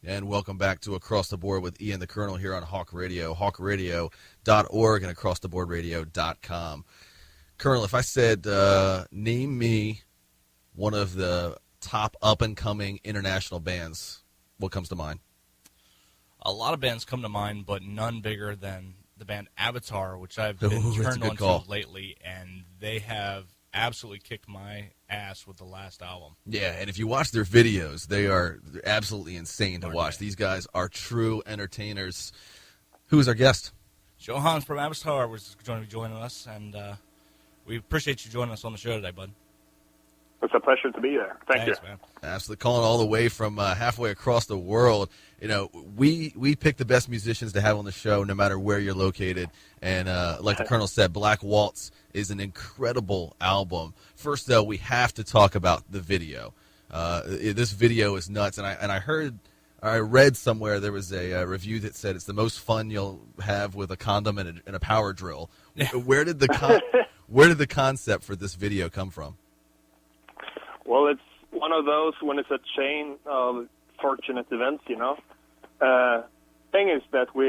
And welcome back to Across the Board with Ian the Colonel here on Hawk Radio, hawkradio.org and acrosstheboardradio.com. Colonel, if I said, name me one of the top up-and-coming international bands, what comes to mind? A lot of bands come to mind, but none bigger than the band Avatar, which I've been turned on to lately, and they have absolutely kicked my ass with the last album. Yeah, and if you watch their videos, they're absolutely insane to watch. These guys are true entertainers. Who is our guest? Johannes from Avatar was going to be joining us, and we appreciate you joining us on the show today, bud. It's a pleasure to be there. Thanks, you, man. Absolutely, calling all the way from halfway across the world. You know, we pick the best musicians to have on the show, no matter where you're located. And like the Colonel said, Black Waltz is an incredible album. First, though, we have to talk about the video. This video is nuts, and I read somewhere there was a review that said it's the most fun you'll have with a condom and a power drill. Where did the concept for this video come from? Well, it's one of those when it's a chain of fortunate events, you know. Thing is that we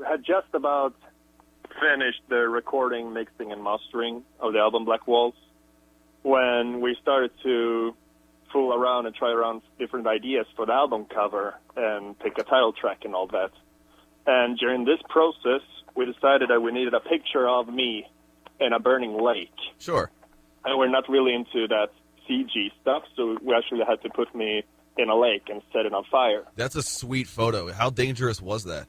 had just about finished the recording, mixing, and mastering of the album Black Waltz when we started to fool around and try around different ideas for the album cover and pick a title track and all that. And during this process, we decided that we needed a picture of me in a burning lake. Sure. And we're not really into that CG stuff, so we actually had to put me in a lake and set it on fire. That's a sweet photo. How dangerous was that?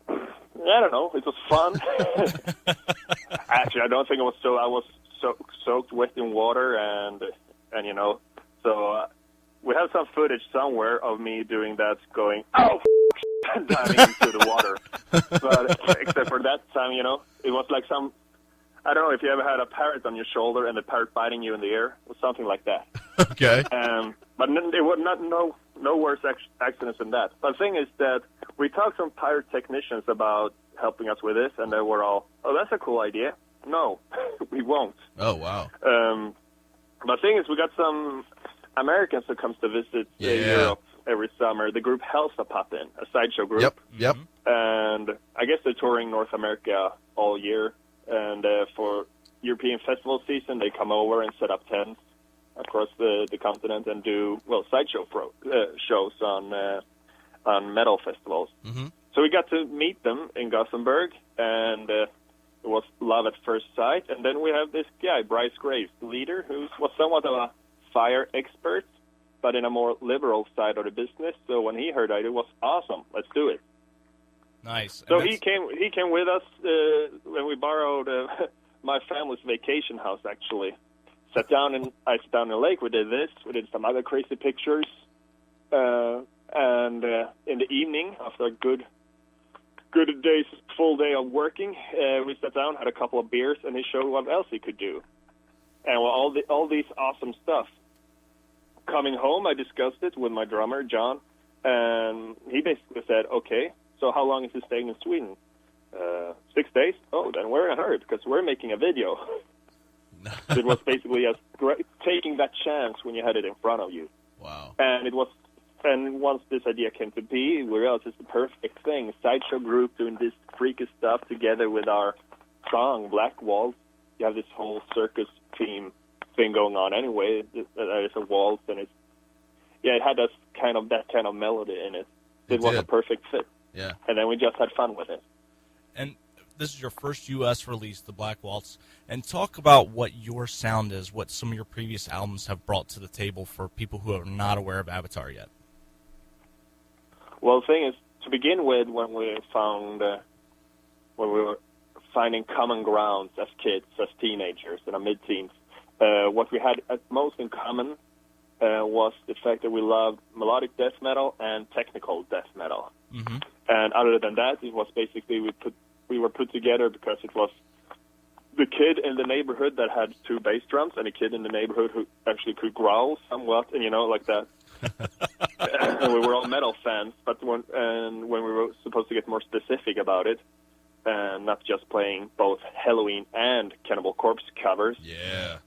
I don't know. It was fun. Actually, I don't think it was so. I was soaked wet in water, and you know, so we have some footage somewhere of me doing that, going diving into the water. But except for that time, you know, it was like some. I don't know if you ever had a parrot on your shoulder and the parrot biting you in the ear. It was something like that. Okay. But there were no worse accidents than that. But the thing is that we talked to some pirate technicians about helping us with this, and they were all, oh, that's a cool idea. No, we won't. Oh, wow. But the thing is, we got some Americans that comes to visit Europe every summer. The group Helsa pop in, a sideshow group. Yep. And I guess they're touring North America all year. And for European festival season, they come over and set up tents across the continent and do, sideshow shows on metal festivals. Mm-hmm. So we got to meet them in Gothenburg, and it was love at first sight. And then we have this guy, Bryce Graves, the leader, who was somewhat of a fire expert, but in a more liberal side of the business. So when he heard it was awesome. Let's do it. Nice. So he came with us when we borrowed my family's vacation house, actually. I sat down in the lake. We did this. We did some other crazy pictures. And in the evening, after a good full day of working, we sat down, had a couple of beers, and he showed what else he could do. And all these awesome stuff. Coming home, I discussed it with my drummer, John, and he basically said, okay, so how long is he staying in Sweden? 6 days? Oh, then we're in a hurry because we're making a video. It was basically taking that chance when you had it in front of you. Wow. And once this idea came to be, we realized it's the perfect thing. Sideshow group doing this freaky stuff together with our song, Black Waltz. You have this whole circus theme thing going on anyway. There's a waltz, and it had that kind of melody in it. It was a perfect fit. Yeah. And then we just had fun with it. And this is your first U.S. release, the Black Waltz. And talk about what your sound is, what some of your previous albums have brought to the table for people who are not aware of Avatar yet. Well, the thing is, to begin with, when we were finding common grounds as kids, as teenagers, in our mid-teens, what we had at most in common was the fact that we loved melodic death metal and technical death metal. Mm-hmm. And other than that, it was basically we were put together because it was the kid in the neighborhood that had two bass drums and a kid in the neighborhood who actually could growl somewhat, and like that. And we were all metal fans, but when we were supposed to get more specific about it, and not just playing both Halloween and Cannibal Corpse covers. Yeah.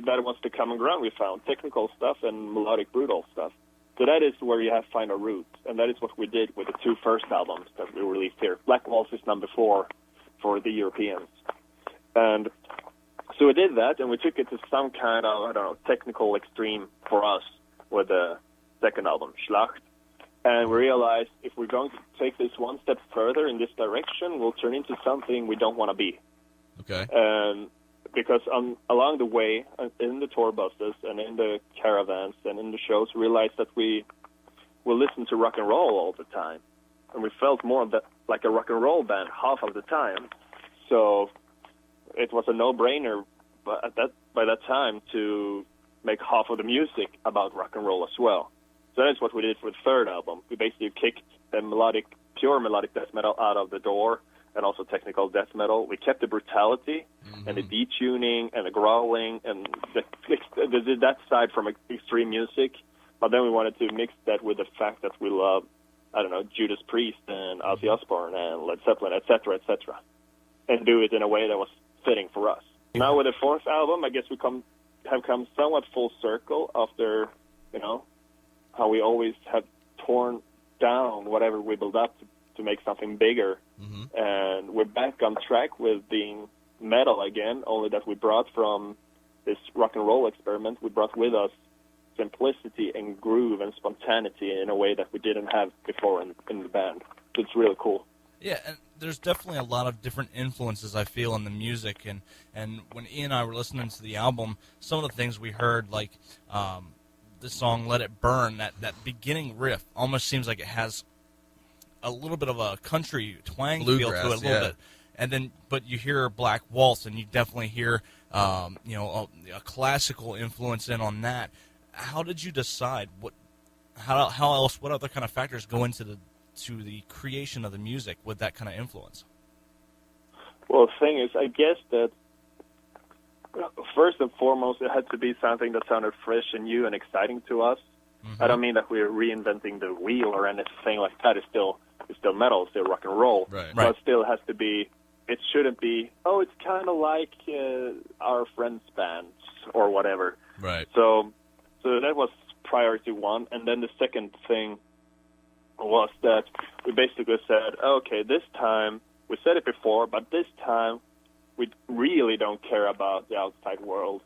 That was the common ground we found, technical stuff and melodic brutal stuff. So that is where you have to find a root, and that is what we did with the two first albums that we released here. Black Waltz is number 4 for the Europeans. And so we did that, and we took it to some kind of, I don't know, technical extreme for us with the second album, Schlacht. And we realized if we're going to take this one step further in this direction, we'll turn into something we don't want to be. Okay. Because along the way, in the tour buses and in the caravans and in the shows, we realized that we listen to rock and roll all the time. And we felt more of that, like a rock and roll band half of the time. So it was a no-brainer by that time to make half of the music about rock and roll as well. So that's what we did for the third album. We basically kicked the pure melodic death metal out of the door, and also technical death metal. We kept the brutality and the detuning and the growling and that side from extreme music, but then we wanted to mix that with the fact that we love, I don't know, Judas Priest and Ozzy Osbourne and Led Zeppelin, etc., and do it in a way that was fitting for us. Now with the fourth album, I guess we have come somewhat full circle after, you know, how we always have torn down whatever we built up to make something bigger. And we're back on track with being metal again, only that we brought from this rock and roll experiment, we brought with us simplicity and groove and spontaneity in a way that we didn't have before in the band. It's really cool. Yeah, and there's definitely a lot of different influences I feel in the music, and when Ian and I were listening to the album, some of the things we heard, like the song Let It Burn, that beginning riff almost seems like it has a little bit of a country twang feel to it, a little bit. And then, but you hear Black Waltz, and you definitely hear, a classical influence in on that. How did you decide what other kind of factors go into the creation of the music with that kind of influence? Well, the thing is, I guess that first and foremost, it had to be something that sounded fresh and new and exciting to us. I don't mean that we're reinventing the wheel or anything like that. It's still metal, it's still rock and roll. Right. But it still has to be, it shouldn't be, it's kind of like our friends' bands or whatever. Right. So that was priority one. And then the second thing was that we basically said, okay, this time, we said it before, but this time we really don't care about the outside world.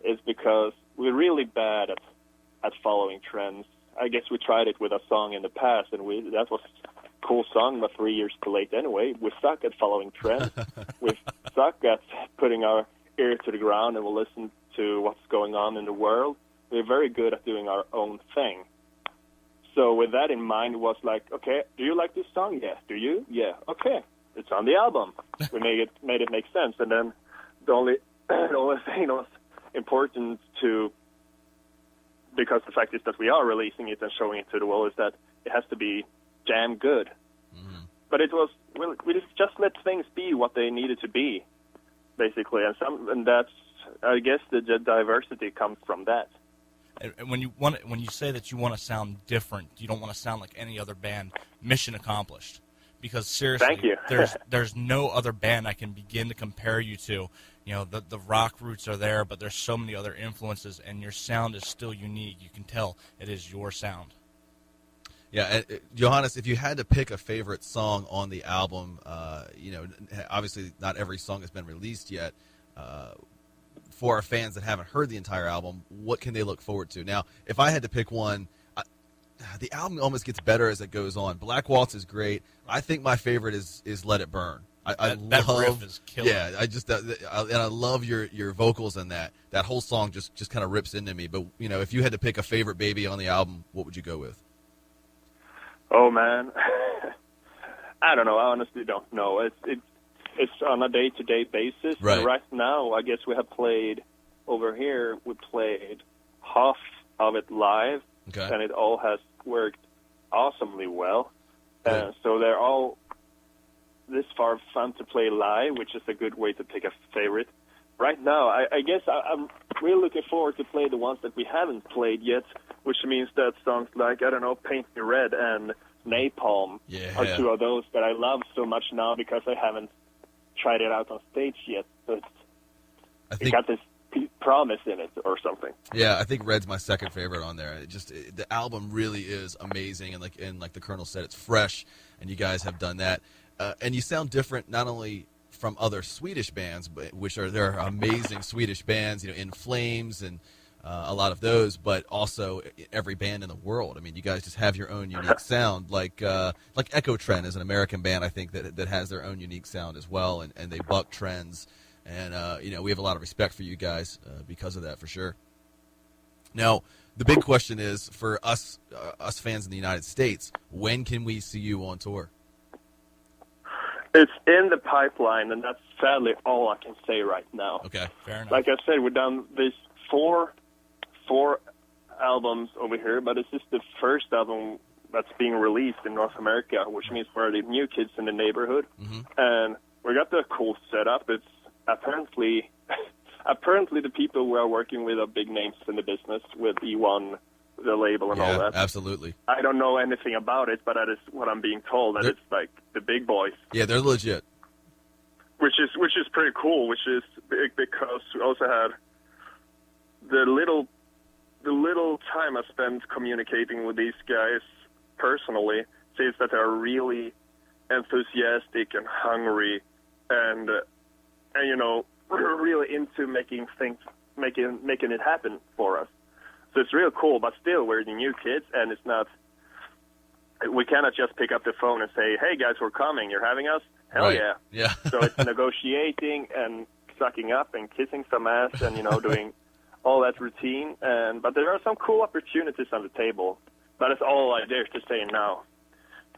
It's because we're really bad at following trends. I guess we tried it with a song in the past, and that was a cool song, but 3 years too late anyway. We suck at following trends. We suck at putting our ear to the ground and we'll listen to what's going on in the world. We're very good at doing our own thing. So with that in mind, it was like, okay, do you like this song? Yeah. Do you? Yeah. Okay. It's on the album. We made it make sense. And then the only thing that was important to, because the fact is that we are releasing it and showing it to the world, is that it has to be damn good. But it was, we just let things be what they needed to be, basically. And that's, I guess, the diversity comes from that. And when you say that you want to sound different, you don't want to sound like any other band, mission accomplished. Because seriously, thank you. there's no other band I can begin to compare you to. You know, the rock roots are there, but there's so many other influences, and your sound is still unique. You can tell it is your sound. Yeah, Johannes, if you had to pick a favorite song on the album, obviously not every song has been released yet. For our fans that haven't heard the entire album, what can they look forward to? Now, if I had to pick one, the album almost gets better as it goes on. Black Waltz is great. I think my favorite is Let It Burn. That riff is killer. Yeah, I love your vocals in that. That whole song just kind of rips into me. But if you had to pick a favorite baby on the album, what would you go with? Oh man, I don't know. I honestly don't know. It's on a day-to-day basis. Right. And right now, I guess we have played over here. We played half of it live, okay, and it all has worked awesomely well. So they're all this far fun to play live, which is a good way to pick a favorite. Right now, I guess I'm really looking forward to play the ones that we haven't played yet, which means that songs like, I don't know, Paint Me Red and Napalm are two of those that I love so much now because I haven't tried it out on stage yet. So it got this promise in it or something. Yeah, I think Red's my second favorite on there. The album really is amazing, and like the Colonel said, it's fresh, and you guys have done that, and you sound different not only from other Swedish bands, but there are amazing Swedish bands, In Flames and a lot of those, but also every band in the world. I mean, you guys just have your own unique sound, like Eckerström is an American band, I think, that has their own unique sound as well, and they buck trends. And, we have a lot of respect for you guys because of that, for sure. Now, the big question is, for us fans in the United States, when can we see you on tour? It's in the pipeline, and that's sadly all I can say right now. Okay, fair enough. Like I said, we've done these four albums over here, but this is the first album that's being released in North America, which means we're the new kids in the neighborhood. Mm-hmm. And we got the cool setup. It's apparently the people we are working with are big names in the business with E1, the label, and all that. Absolutely. I don't know anything about it, but that is what I'm being told, that it's like the big boys. Yeah, they're legit. Which is pretty cool, which is big because we also had the little time I spent communicating with these guys personally says that they're really enthusiastic and hungry and really into making it happen for us. So it's real cool, but still we're the new kids, and we cannot just pick up the phone and say, "Hey guys, we're coming. You're having us? Hell right. yeah!" Yeah. So it's negotiating and sucking up and kissing some ass and doing all that routine. But there are some cool opportunities on the table. That is all I dare to say now.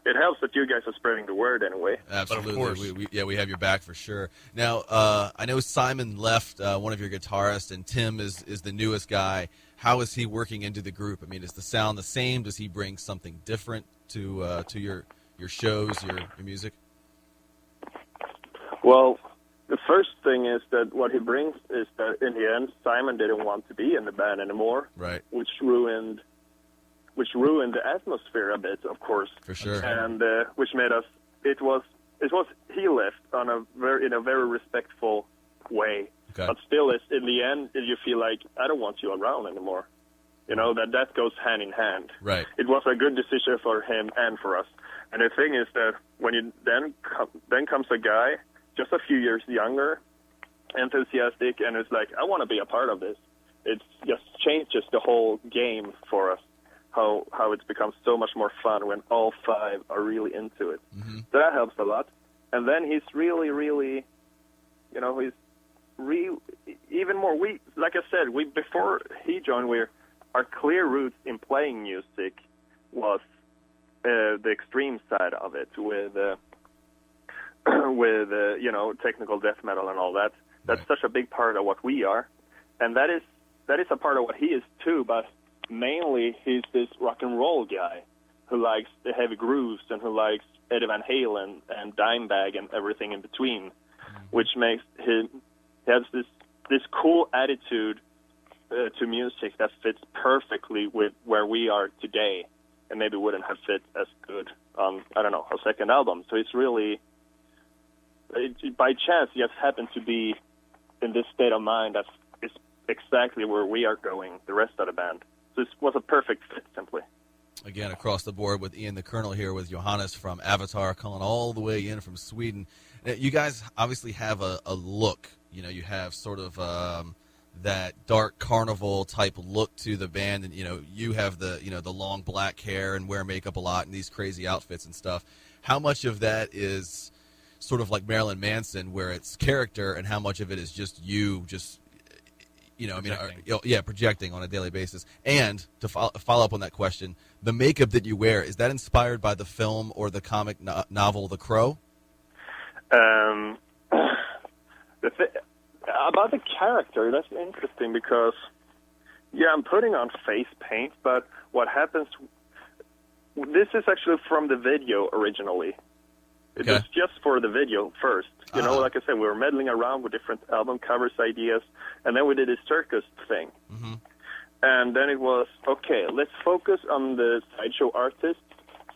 It helps that you guys are spreading the word anyway. Absolutely. But of course. We have your back for sure. Now, I know Simon left, one of your guitarists, and Tim is the newest guy. How is he working into the group? I mean, is the sound the same? Does he bring something different to your shows, your music? Well, the first thing is that what he brings is that in the end, Simon didn't want to be in the band anymore, right? Which ruined the atmosphere a bit, of course. For sure. And which made us. It was he left in a very respectful way. Okay. But still, in the end, you feel like I don't want you around anymore. That goes hand in hand. Right. It was a good decision for him and for us. And the thing is that when you then comes a guy just a few years younger, enthusiastic, and it's like, I want to be a part of this. It just changes the whole game for us. How it's become so much more fun when all five are really into it. Mm-hmm. So that helps a lot. And then he's really, really, he's even more. Like I said, before he joined, our clear roots in playing music was the extreme side of it with technical death metal and all that. That's right. Such a big part of what we are, and that is a part of what he is too. But mainly, he's this rock and roll guy who likes the heavy grooves and who likes Eddie Van Halen and Dimebag and everything in between, which makes him. He has this cool attitude to music that fits perfectly with where we are today, and maybe wouldn't have fit as good on, a second album. So it's really, by chance, he just happened to be in this state of mind that is exactly where we are going, the rest of the band. So it was a perfect fit, simply. Again, across the board with Ian the Colonel here with Johannes from Avatar, calling all the way in from Sweden. You guys obviously have a look. You have sort of that dark carnival type look to the band, and you have the the long black hair and wear makeup a lot and these crazy outfits and stuff. How much of that is sort of like Marilyn Manson, where it's character, and how much of it is just you, projecting on a daily basis? And to follow up on that question, the makeup that you wear, is that inspired by the film or the comic novel The Crow? About the character, that's interesting because, I'm putting on face paint, but what happens, this is actually from the video originally. It was just for the video first. Like I said, we were meddling around with different album covers ideas, and then we did a circus thing. Mm-hmm. And then it was, okay, let's focus on the sideshow artist.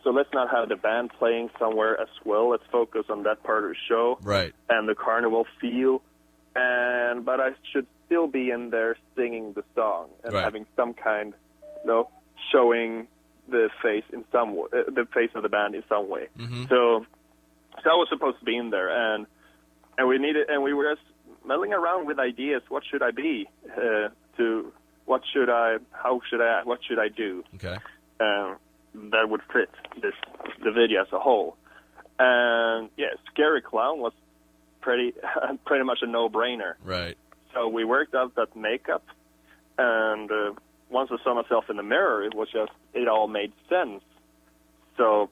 So let's not have the band playing somewhere as well. Let's focus on that part of the show. Right. And the carnival feel. but I should still be in there singing the song and having some kind, showing the face in some way, the face of the band in some way. Mm-hmm. So I was supposed to be in there, and we were just mulling around with ideas. What should I be? What should I do? Okay. That would fit the video as a whole. And Scary Clown was pretty much a no-brainer. Right. So we worked out that makeup, and once I saw myself in the mirror, it all made sense. So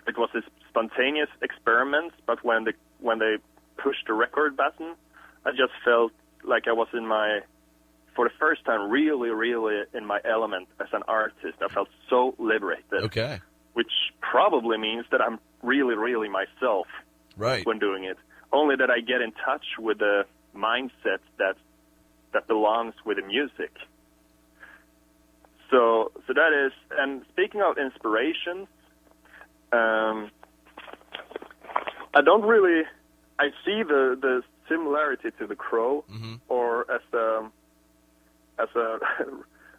it was this spontaneous experiment, but when they pushed the record button, I just felt like I was for the first time, really, really in my element as an artist. I felt so liberated. Okay. Which probably means that I'm really, really myself when doing it. Only that I get in touch with the mindset that belongs with the music. So that is, and speaking of inspirations, I see the similarity to The Crow, mm-hmm. or as a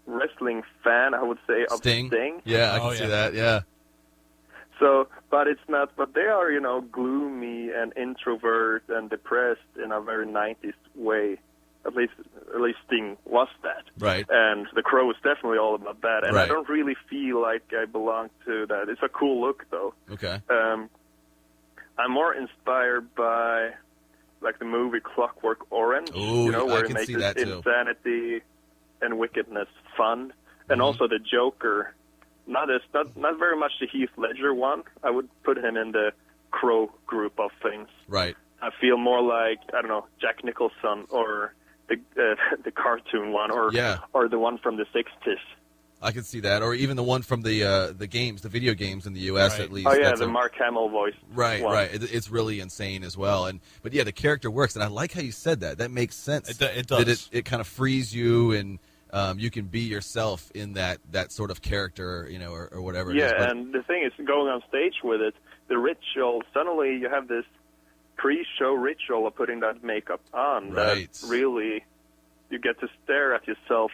wrestling fan, I would say, of Sting. Yeah, I can see that, yeah. So, but it's not, but they are, gloomy and introvert and depressed in a very 90s way. At least Sting was that. Right. And The Crow is definitely all about that. And right. I don't really feel like I belong to that. It's a cool look, though. Okay. I'm more inspired by, like, the movie Clockwork Orange. Ooh, where I can it see makes that, too. insanity and wickedness fun. Mm-hmm. And also the Joker. Not very much the Heath Ledger one. I would put him in the Crow group of things. Right. I feel more like, I don't know, Jack Nicholson or the cartoon one or the one from the 60s. I can see that, or even the one from the video games in the U.S. at least. Oh yeah, the Mark Hamill voice. Right, one. right. It's really insane as well, but the character works, and I like how you said that. That makes sense. It does. That it kind of frees you, and you can be yourself in that sort of character, or whatever. Yeah, it is. But, and the thing is, going on stage with it, the ritual. Suddenly, you have this pre-show ritual of putting that makeup on. Right. That really, you get to stare at yourself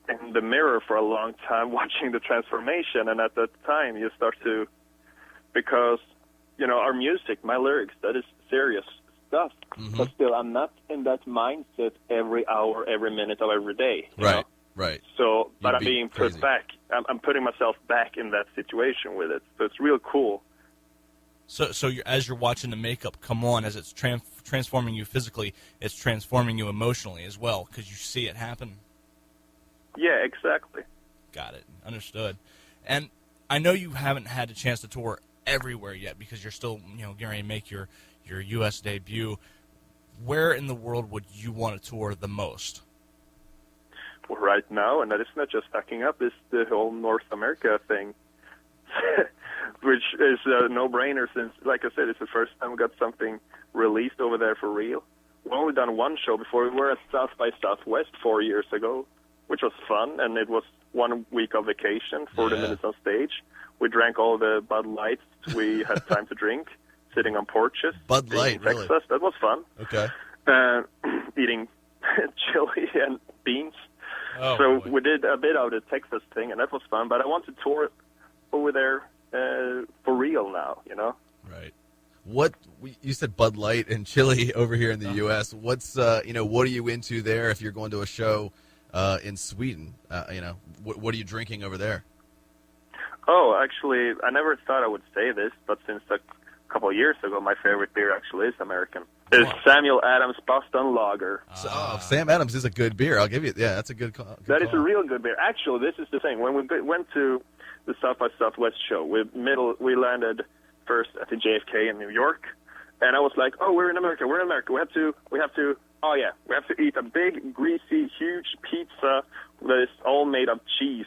in the mirror for a long time watching the transformation, and at that time you start to, because our music, my lyrics, that is serious stuff, mm-hmm. but still I'm not in that mindset every hour, every minute of every day. Right. So, but I'm be being crazy. put back. I'm putting myself back in that situation with it. So it's real cool. So as you're watching the makeup come on, as it's transforming you physically, it's transforming you emotionally as well, because you see it happen. Yeah, exactly. Got it. Understood. And I know you haven't had a chance to tour everywhere yet because you're still, getting ready to make your U.S. debut. Where in the world would you want to tour the most? Well, right now, and that is not just backing up, is the whole North America thing, which is a no-brainer since, like I said, it's the first time we got something released over there for real. We've only done one show before. We were at South by Southwest 4 years ago, which was fun, and it was 1 week of vacation, 40 minutes on stage. We drank all the Bud Lights we had time to drink, sitting on porches. Bud Light, in Texas. really? That was fun. Okay. Eating chili and beans. Oh, so boy. we did a bit of the Texas thing, and that was fun. But I want to tour over there for real now, Right. You said Bud Light and chili over here in the U.S. What's what are you into there if you're going to a show in Sweden? What are you drinking over there? Oh, actually, I never thought I would say this, but since a couple of years ago, my favorite beer actually is American. It's Samuel Adams Boston Lager. Sam Adams is a good beer. I'll give you. Yeah, that's a good call. That is a real good beer. Actually, this is the thing. When we went to the South by Southwest show, we landed first at the JFK in New York, and I was like, "Oh, we're in America. We're in America. We have to. Oh yeah, we have to eat a big, greasy, huge pizza that is all made of cheese."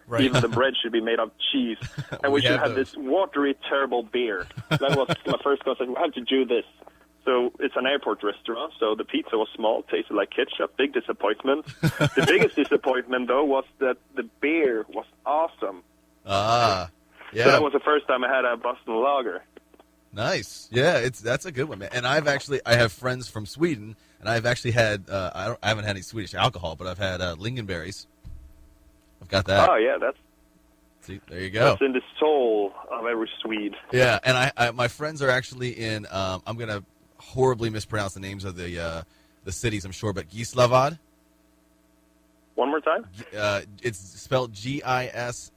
Right. Even the bread should be made of cheese. And we should have this watery, terrible beer. That was my first concept. We have to do this. So it's an airport restaurant, so the pizza was small, tasted like ketchup. Big disappointment. The biggest disappointment, though, was that the beer was awesome. Yeah. So that was the first time I had a Boston Lager. Nice. Yeah, that's a good one, man. And I have friends from Sweden, and I've actually had I haven't had any Swedish alcohol, but I've had lingonberries. I've got that. Oh yeah, See, there you go. That's in the soul of every Swede. Yeah, and I my friends are actually in. I'm gonna horribly mispronounce the names of the cities, I'm sure, but Gislaved. One more time. It's spelled Gislaved.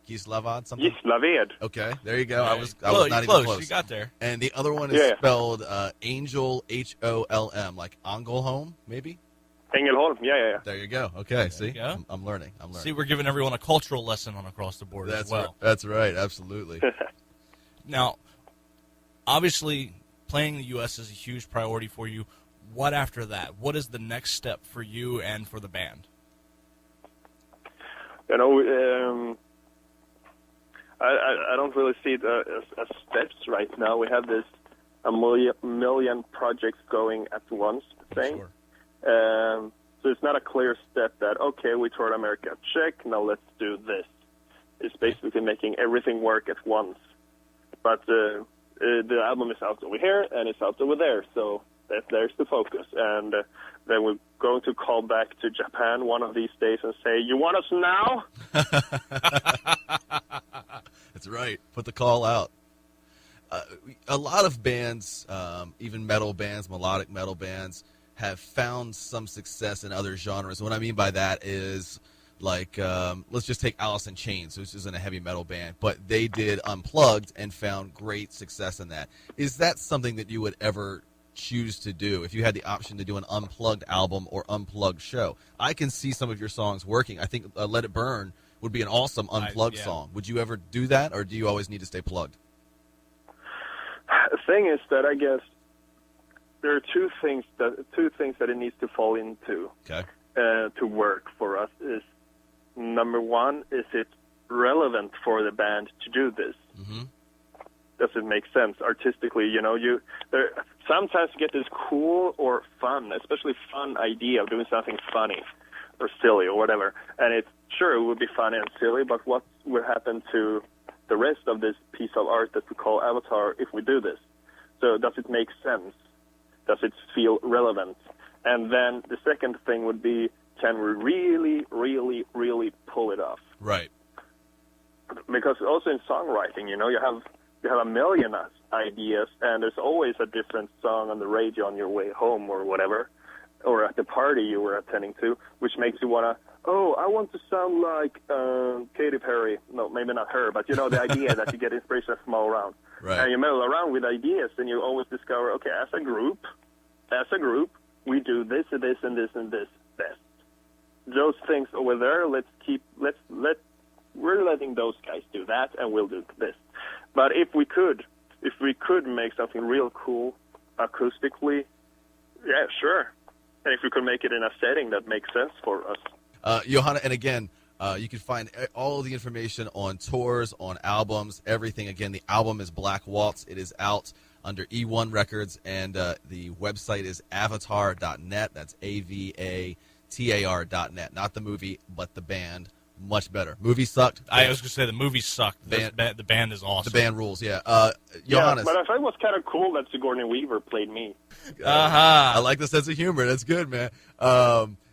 Gislaved, something. Gislaved. Okay, there you go. Right. I was not even close. You got there. And the other one is spelled Angel, Holm, like Angelholm, maybe. Ängelholm, yeah. There you go. Okay, There you go. I'm learning. See, we're giving everyone a cultural lesson on Across the Board as well. That's right, absolutely. Now, obviously, playing the U.S. is a huge priority for you. What after that? What is the next step for you and for the band? You know, I don't really see it as steps right now. We have a million projects going at once thing. Sure. So it's not a clear step that, okay, we toured America, check, now let's do this. It's basically making everything work at once. But the album is out over here and it's out over there, so there's the focus. And then we're going to call back to Japan one of these days and say, you want us now? That's right. Put the call out. A lot of bands, even metal bands, melodic metal bands, have found some success in other genres. What I mean by that is, like, let's just take Alice in Chains, which isn't a heavy metal band, but they did Unplugged and found great success in that. Is that something that you would ever choose to do if you had the option to do an Unplugged album or Unplugged show? I can see some of your songs working. I think Let It Burn would be an awesome Unplugged song. Would you ever do that, or do you always need to stay plugged? The thing is that I guess there are two things that it needs to fall into to work for us. Is number one, is it relevant for the band to do this? Mm-hmm. Does it make sense artistically? You know, sometimes you get this cool or fun, especially fun idea of doing something funny or silly or whatever, and it would be funny and silly, but what would happen to the rest of this piece of art that we call Avatar if we do this? So does it make sense? Does it feel relevant? And then the second thing would be, can we really, really, really pull it off? Right. Because also in songwriting, you know, you have a million ideas, and there's always a different song on the radio on your way home or whatever, or at the party you were attending to, which makes you want to, I want to sound like Katy Perry. No, maybe not her, but you know, the idea that you get inspiration from all around. Right. And you meddle around with ideas, and you always discover, okay, as a group, we do this and this and this and this best. Those things over there, we're letting those guys do that, and we'll do this. But if we could make something real cool acoustically, yeah, sure. And if we could make it in a setting that makes sense for us. Johanna, and again, you can find all the information on tours, on albums, everything. Again, the album is Black Waltz. It is out under E1 Records, and the website is avatar.net. That's AVATAR.net. Not the movie, but the band. Much better. Movie sucked. I was going to say the movie sucked. The band is awesome. The band rules, yeah. Johannes. Yeah, but I thought it was kind of cool that Sigourney Weaver played me. I like the sense of humor. That's good, man.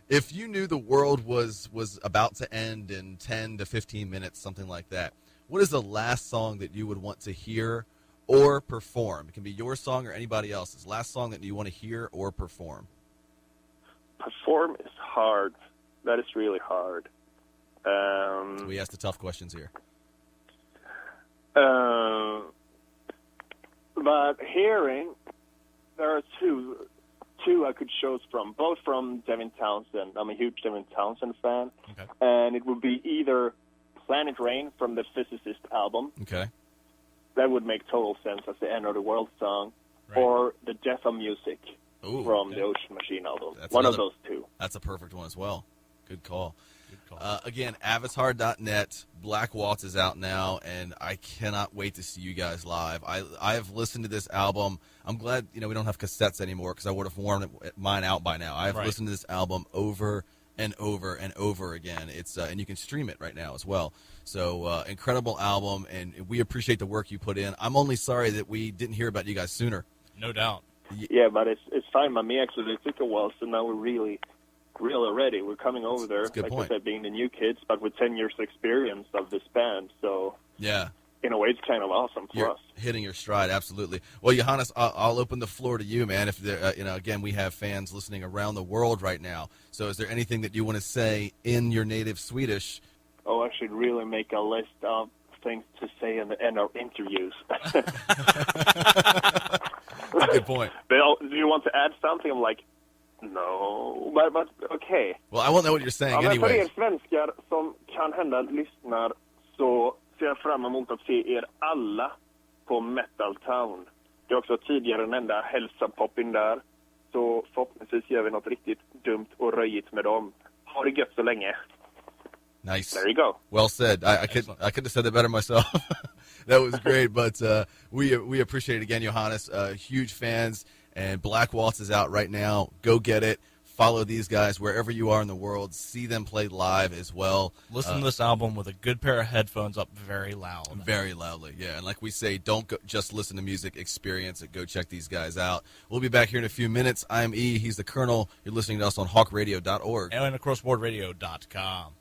If you knew the world was about to end in 10 to 15 minutes, something like that, what is the last song that you would want to hear or perform? It can be your song or anybody else's. Last song that you want to hear or perform. Perform is hard. That is really hard. We ask the tough questions here. But hearing, there are two I could choose from, both from Devin Townsend. I'm a huge Devin Townsend fan. Okay. And it would be either Planet Rain from the Physicist album. Okay. That would make total sense as the End of the World song. Right. Or The Death of Music from okay. the Ocean Machine album. That's One of those two. That's a perfect one as well. Good call. Again, avatar.net, Black Waltz is out now, and I cannot wait to see you guys live. I have listened to this album. I'm glad we don't have cassettes anymore because I would have worn mine out by now. I have listened to this album over and over again. It's and you can stream it right now as well. So incredible album, and we appreciate the work you put in. I'm only sorry that we didn't hear about you guys sooner. No doubt. Yeah, but it's fine by me, actually. It took a while, so now we're really ready. We're coming over there, like I said, being the new kids, but with 10 years experience of this band. So yeah, in a way, it's kind of awesome for us. Hitting your stride, absolutely. Well, Johannes, I'll open the floor to you, man. If again, we have fans listening around the world right now. So, is there anything that you want to say in your native Swedish? Oh, I should really make a list of things to say in our interviews. That's a good point. Bill, do you want to add something? I'm like, no, but okay. Well, I won't know what you're saying anyway. För er svenskar som kan hända lyssnar, så ser jag fram emot att se er alla på Metal Town. Det är också tidigare nämnda Hälsa Poppin där. Så förhoppningsvis gör vi något riktigt dumt och röjigt med dem. Ha det gött så länge. Nice. There you go. Well said. I could have said that better myself. That was great, but we appreciate it again, Johannes. Huge fans, and Black Waltz is out right now. Go get it. Follow these guys wherever you are in the world. See them play live as well. Listen to this album with a good pair of headphones up very loud. Very loudly, yeah. And like we say, don't just listen to music, experience it. Go check these guys out. We'll be back here in a few minutes. I'm E. He's the Colonel. You're listening to us on hawkradio.org. And acrossboardradio.com.